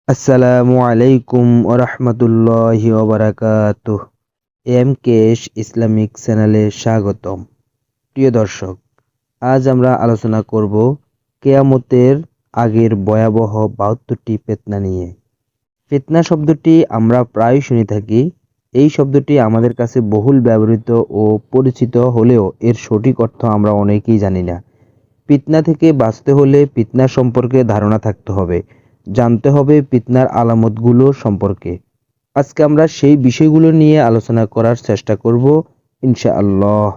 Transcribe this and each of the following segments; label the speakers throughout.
Speaker 1: আসসালামু আলাইকুম ওরহমতুল্লাহি ওবারাকাতুহ। এম কেশ ইসলামিক চ্যানেলে স্বাগতম। প্রিয় দর্শক, আজ আমরা আলোচনা করব কেয়ামতের আগের ভয়াবহ ৭২টি ফিতনা নিয়ে। ফিতনা শব্দটি আমরা প্রায় শুনে থাকি। এই শব্দটি আমাদের কাছে বহুল ব্যবহৃত ও পরিচিত হলেও এর সঠিক অর্থ আমরা অনেকেই জানি না। ফিতনা থেকে বাঁচতে হলে ফিতনা সম্পর্কে ধারণা থাকতে হবে, জানতে হবে ফিতনার আলামতগুলো সম্পর্কে। আজকে আমরা সেই বিষয়গুলো নিয়ে আলোচনা করার চেষ্টা করব ইনশাআল্লাহ।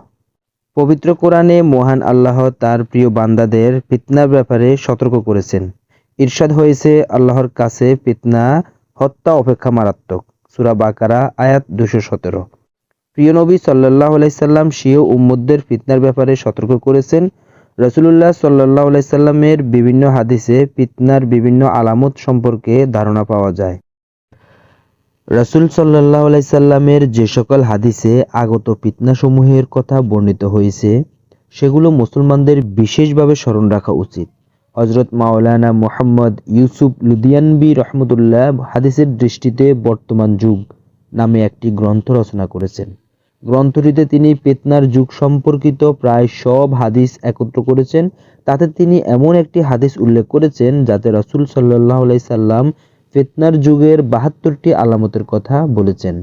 Speaker 1: পবিত্র কোরআনে মহান আল্লাহ তার প্রিয় বান্দাদের ফিতনার ব্যাপারে সতর্ক করেছেন। ইরশাদ হয়েছে, আল্লাহর কাছে ফিতনা হত্যা অপেক্ষা মারাত্মক। সূরা বাকারা আয়াত ২১৭। প্রিয় নবী সাল্লাল্লাহু আলাইহি সাল্লাম স্বীয় উম্মতদের ফিতনার ব্যাপারে সতর্ক করেছেন। রাসূলুল্লাহ সাল্লাল্লাহু আলাইহি সাল্লামের বিভিন্ন হাদিসে ফিতনার বিভিন্ন আলামত সম্পর্কে ধারণা পাওয়া যায়। রাসূল সাল্লাল্লাহু আলাইহি সাল্লামের যে সকল হাদিসে আগত ফিতনাসমূহের কথা বর্ণিত হয়েছে, সেগুলো মুসলমানদের বিশেষভাবে স্মরণ রাখা উচিত। হযরত মাওলানা মুহাম্মদ ইউসুফ লুধিয়ানবী রহমতুল্লাহ হাদিসের দৃষ্টিতে বর্তমান যুগ নামে একটি গ্রন্থ রচনা করেছেন। গ্রন্থটিতে তিনি ফিতনার যুগ সম্পর্কিত প্রায় সব হাদিস একত্র করেছেন। তাতে তিনি এমন একটি হাদিস উল্লেখ করেছেন যাতে রাসূল সাল্লাল্লাহু আলাইহি সাল্লাম ফিতনার যুগের ৭২টি আলামতের কথা বলেছেন।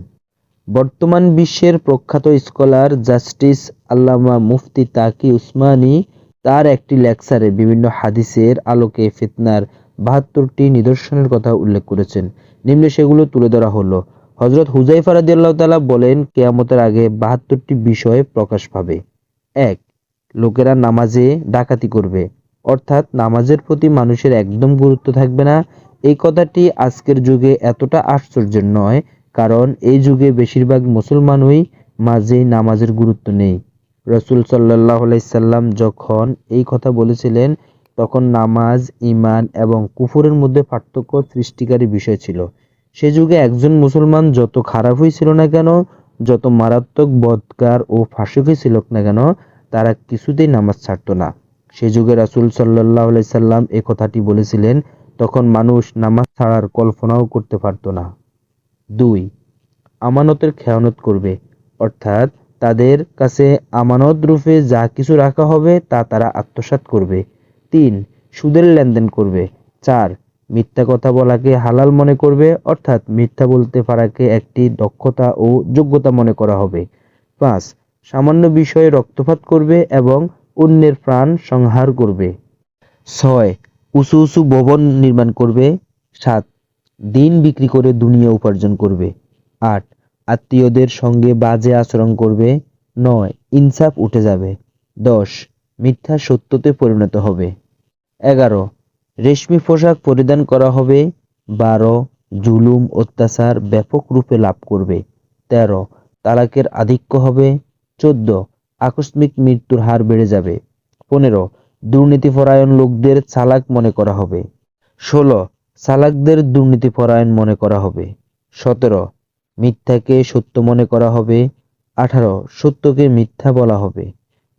Speaker 1: বর্তমান বিশ্বের প্রখ্যাত স্কলার জাস্টিস আল্লামা মুফতি তাকি উসমানী তার একটি লেকচারে বিভিন্ন হাদিসের আলোকে ফিতনার ৭২টি নিদর্শনের কথা উল্লেখ করেছেন। নিম্নে সেগুলো তুলে ধরা হলো। হযরত হুযায়ফা রাদিয়াল্লাহু তাআলা বলেন, কিয়ামতের আগে ৭২টি বিষয় প্রকাশ পাবে। ১. লোকেরা নামাজে ডাকাতি করবে, অর্থাৎ নামাজের প্রতি মানুষের একদম গুরুত্ব থাকবে না। এই কথাটি আজকের যুগে এতটা আশ্চর্যের নয়, কারণ এই যুগে বেশিরভাগ মুসলমানই মাঝে নামাজের গুরুত্ব নেই। রাসূল সাল্লাল্লাহু আলাইহি সাল্লাম যখন এই কথা বলেছিলেন, তখন নামাজ ঈমান এবং কুফরের মধ্যে পার্থক্য সৃষ্টিকারী বিষয় ছিল। সে যুগে একজন মুসলমান যত খারাপই ছিল না কেন, যত মারাত্মক বদকার ও ফাসিকই ছিল না কেন, তারা কিছুতেই নামাজ ছাড়ত না। সে যুগে রাসূল সাল্লাল্লাহু আলাইহি সাল্লাম এ কথাটি বলেছিলেন, তখন মানুষ নামাজ ছাড়ার কল্পনাও করতে পারত না। ২. আমানতের খেয়ানত করবে, অর্থাৎ তাদের কাছে আমানত রূপে যা কিছু রাখা হবে তা তারা আত্মসাৎ করবে। ৩. সুদের লেনদেন করবে। ৪. মিথ্যা কথা বলাকে হালাল মনে করবে, অর্থাৎ মিথ্যা বলতে পারাকে একটি দক্ষতা ও যোগ্যতা মনে করা হবে। ৫. সামান্য বিষয়ে রক্তপাত করবে এবং অন্যের প্রাণ সংহার করবে। ৬. উঁচু উঁচু ভবন নির্মাণ করবে। ৭. দিন বিক্রি করে দুনিয়া উপার্জন করবে। ৮. আত্মীয়দের সঙ্গে বাজে আচরণ করবে। ৯. ইনসাফ উঠে যাবে। ১০. মিথ্যা সত্যতে পরিণত হবে। ১১. রেশমি পোশাক পরিধান করা হবে। ১২. জুলুম অত্যাচার ব্যাপক রূপে লাভ করবে। ১৩. তালাকের আধিক্য হবে। ১৪. আকস্মিক মৃত্যুর হার বেড়ে যাবে। ১৫. দুর্নীতিপরায়ণ লোকদের চালাক মনে করা হবে। ১৬. চালাকদের দুর্নীতিপরায়ণ মনে করা হবে। ১৭. মিথ্যাকে সত্য মনে করা হবে। ১৮. সত্যকে মিথ্যা বলা হবে।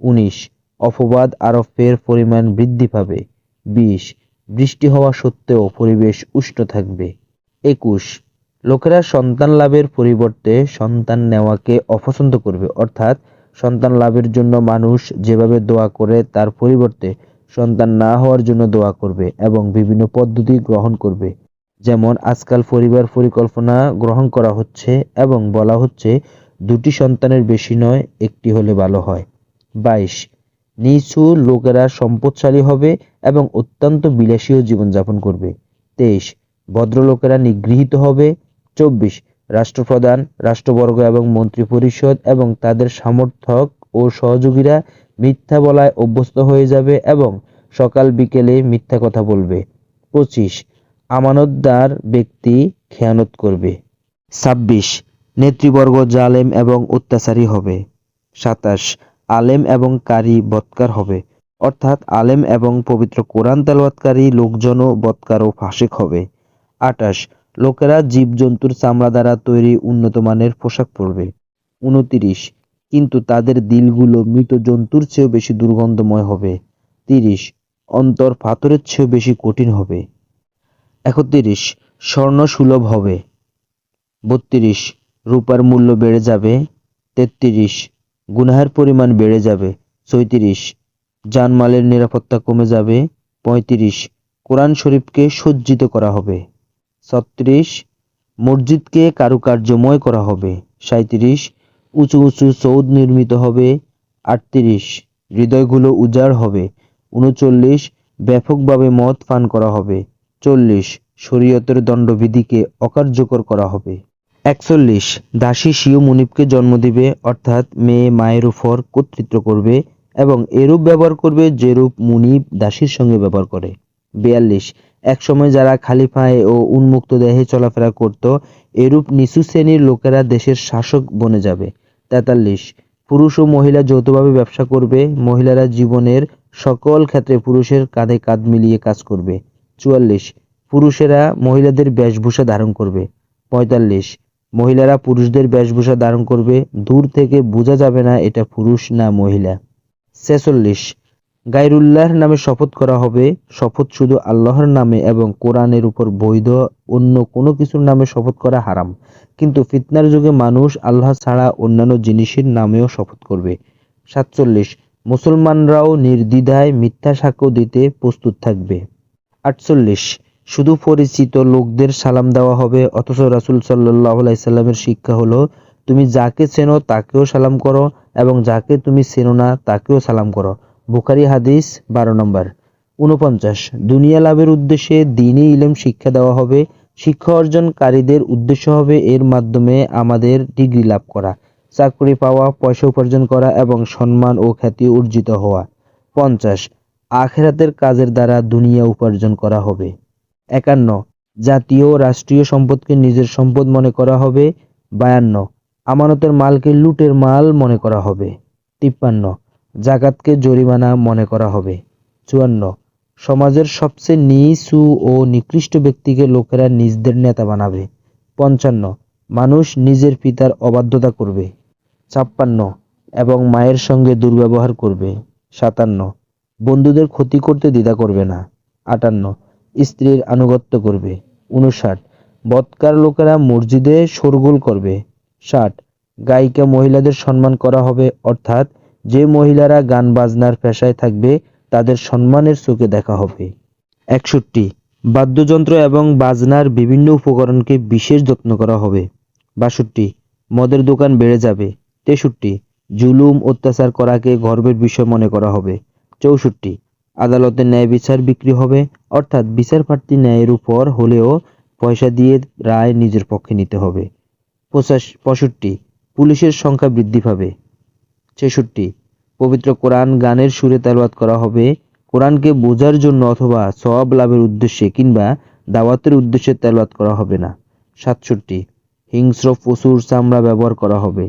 Speaker 1: ১৯. অপবাদ আরোপের পরিমাণ বৃদ্ধি পাবে। ২০. বৃষ্টি হওয়া সত্ত্বেও পরিবেশ উষ্ণ থাকবে। ২১. লোকেরা সন্তান লাভের পরিবর্তে সন্তান নেওয়াকে অপছন্দ করবে, অর্থাৎ সন্তান লাভের জন্য মানুষ যেভাবে দোয়া করে তার পরিবর্তে সন্তান না হওয়ার জন্য দোয়া করবে এবং বিভিন্ন পদ্ধতি গ্রহণ করবে। যেমন আজকাল পরিবার পরিকল্পনা গ্রহণ করা হচ্ছে এবং বলা হচ্ছে ২টি সন্তানের বেশি নয়, একটি হলে ভালো হয়। ২২. নিচু লোকেরা সম্পদশালী হবে এবং অত্যন্ত বিলাসী জীবনযাপন করবে। ২৩. ভদ্রলোকেরা নিগৃহীত হবে। ২৪. রাষ্ট্রপ্রধান, রাষ্ট্রবর্গ এবং মন্ত্রিপরিষদ এবং তাদের সমর্থক ও সহযোগীরা মিথ্যা বলায় অভ্যস্ত হয়ে যাবে এবং সকাল বিকেলে মিথ্যা কথা বলবে। ২৫. আমানতদার ব্যক্তি খেয়ানত করবে। ২৬. নেতৃবর্গ জালেম এবং অত্যাচারী হবে। ২৭. আলেম এবং কারি বৎকার হবে, অর্থাৎ আলেম এবং পবিত্র কোরআন তেলাওয়াতকারী লোকজনও বৎকার ও ফাসিক হবে। ২৮. লোকেরা জীবজন্তুর চামড়া দ্বারা তৈরি উন্নত মানের পোশাক পরবে। ২৯. কিন্তু তাদের দিলগুলো মৃত জন্তুর চেয়েও বেশি দুর্গন্ধময় হবে। ৩০. অন্তর পাথরের চেয়েও বেশি কঠিন হবে। ৩১. স্বর্ণ সুলভ হবে। 32 রূপার মূল্য বেড়ে যাবে। 33 গুনাহের পরিমাণ বেড়ে যাবে। 34 জানমালের নিরাপত্তা কমে যাবে। 35 কোরআন শরীফকে সজ্জিত করা হবে। 36 মসজিদকে কারুকার্যময় করা হবে। 37 উঁচু উঁচু চৌদ নির্মিত হবে। 38 হৃদয়গুলো উজাড় হবে। 39 ব্যাপকভাবে মদ পান করা হবে। 40 শরীয়তের দণ্ডবিধিকে অকার্যকর করা হবে। 41 দাসী স্বীয় মুনিবকে জন্ম দিবে, অর্থাৎ মেয়ে মায়ের উপর কর্তৃত্ব করবে এবং এরূপ ব্যবহার করবে যেরূপ মুনিব দাসীর সঙ্গে ব্যবহার করে। 42 একসময় যারা খালি পায়ে ও উন্মুক্ত দেহে চলাফেরা করত, এরূপ নিচু শ্রেণীর লোকেরা দেশের শাসক বনে যাবে। 43 পুরুষ ও মহিলা যৌথভাবে ব্যবসা করবে, মহিলারা জীবনের সকল ক্ষেত্রে পুরুষের কাঁধে কাঁধ মিলিয়ে কাজ করবে। 44 পুরুষেরা মহিলাদের বেশভূষা ধারণ করবে। 45 মহিলারা পুরুষদের বেশভূষা ধারণ করবে, দূর থেকে বোঝা যাবে না এটা পুরুষ না মহিলা। 46 গায়রুল্লাহর নামে শপথ করা হবে, শপথ শুধু আল্লাহর নামে এবং কোরআনের উপর বৈধ, অন্য কোনো কিছুর নামে শপথ করা হারাম। কিন্তু ফিতনার যুগে মানুষ আল্লাহ ছাড়া অন্যান্য জিনিসের নামেও শপথ করবে। 47 মুসলমানরাও নির্দ্বিধায় মিথ্যা সাক্ষ্য দিতে প্রস্তুত থাকবে। 48 শুধু পরিচিত লোকদের সালাম দেওয়া হবে, অথচ রাসূল সাল্লাল্লাহু আলাইহি সাল্লামের শিক্ষা হলো তুমি যাকে চেনো তাকেও সালাম করো এবং যাকে তুমি চেনো না তাকেও সালাম করো। বুখারী হাদিস 12 নম্বর। 49 দুনিয়া লাভের উদ্দেশ্যে দ্বীনি ইলম শিক্ষা দেওয়া হবে, শিক্ষা অর্জনকারীদের উদ্দেশ্য হবে এর মাধ্যমে আমাদের ডিগ্রি লাভ করা, চাকরি পাওয়া, পয়সা উপার্জন করা এবং সম্মান ও খ্যাতি অর্জিত হওয়া। 50 আখিরাতের কাজের দ্বারা দুনিয়া উপার্জন করা হবে। 51 জাতীয় ও রাষ্ট্রীয় সম্পদকে নিজের সম্পদ মনে করা হবে। 52 আমানতের মালকে লুটের মাল মনে করা হবে। 53 জাকাতকে জরিমানা মনে করা হবে। 54 সমাজের সবচেয়ে নিচু ও নিকৃষ্ট ব্যক্তিকে লোকেরা নিজদের নেতা বানাবে। 55 মানুষ নিজের পিতার অবাধ্যতা করবে। 56 এবং মায়ের সঙ্গে দুর্ব্যবহার করবে। 57 বন্ধুদের ক্ষতি করতে দ্বিধা করবে না। 58 স্ত্রীর আনুগত্য করবে। 59 বদকার লোকেরা মসজিদে শোরগোল করবে। 60 গায়িকা মহিলাদের সম্মান করা হবে, অর্থাৎ যে মহিলারা গান বাজনার পেশায় থাকবে তাদের সম্মানের চোখে দেখা হবে। 61 বাদ্যযন্ত্র এবং বাজনার বিভিন্ন উপকরণকে বিশেষ যত্ন করা হবে। 62 মদের দোকান বেড়ে যাবে। 63 জুলুম অত্যাচার করাকে গর্বের বিষয় মনে করা হবে। 64 আদালতে ন্যায় বিচার বিক্রি হবে, অর্থাৎ বিচার প্রার্থী ন্যায়ের উপর হলেও পয়সা দিয়ে রায় নিজের পক্ষে নিতে হবে। 65 পুলিশের সংখ্যা বৃদ্ধি পাবে। 66 পবিত্র কোরআন গানের সুরে তেলাওয়াত করা হবে, কোরআনকে বোঝার জন্য অথবা সওয়াব লাভের উদ্দেশ্যে কিংবা দাওয়াতের উদ্দেশ্যে তেলাওয়াত করা হবে না। 67 হিংস্র পশুর চামড়া ব্যবহার করা হবে।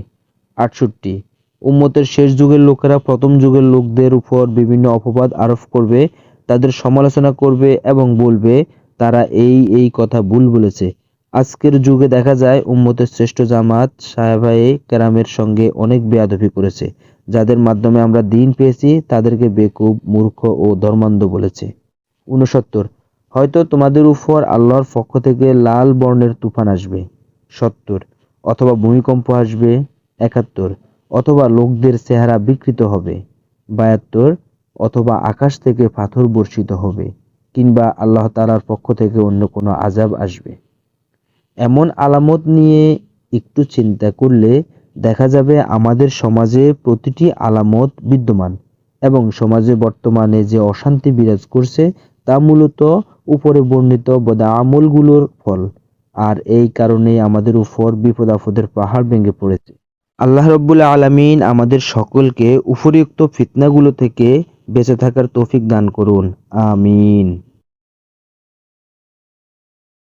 Speaker 1: 68 উম্মতের শেষ যুগের লোকেরা প্রথম যুগের লোকদের উপর বিভিন্ন অপবাদ আরোপ করবে, তাদের সমালোচনা করবে এবং বলবে তারা এই কথা ভুল বলেছে। আজকের যুগে দেখা যায় উম্মতের শ্রেষ্ঠ জামাত সাহাবায়ে কেরামের সঙ্গে অনেক বেয়াদবি করেছে, যাদের মাধ্যমে আমরা দ্বীন পেয়েছি তাদেরকে বেকুব, মূর্খ ও ধর্মান্ধ বলেছে। 69 হয়তো তোমাদের উপর আল্লাহর পক্ষ থেকে লাল বর্ণের তুফান আসবে। 70 অথবা ভূমিকম্প আসবে। 71 অথবা লোকদের চেহারা বিকৃত হবে। 72 অথবা আকাশ থেকে পাথর বর্ষিত হবে, কিংবা আল্লাহ তাআলার পক্ষ থেকে অন্য কোনো আযাব আসবে। এমন আলামত নিয়ে একটু চিন্তা করলে দেখা যাবে আমাদের সমাজে প্রতিটি আলামত বিদ্যমান এবং সমাজে বর্তমানে যে অশান্তি বিরাজ করছে তা মূলত উপরে বর্ণিত বদআমলগুলোর ফল, আর এই কারণেই আমাদের উপর বিপদ আপদের পাহাড় ভেঙে পড়েছে। আল্লাহ রাব্বুল আলামিন আমাদের সকলকে উপরিউক্ত ফিতনাগুলো থেকে বেঁচে থাকার তৌফিক দান করুন। আমিন।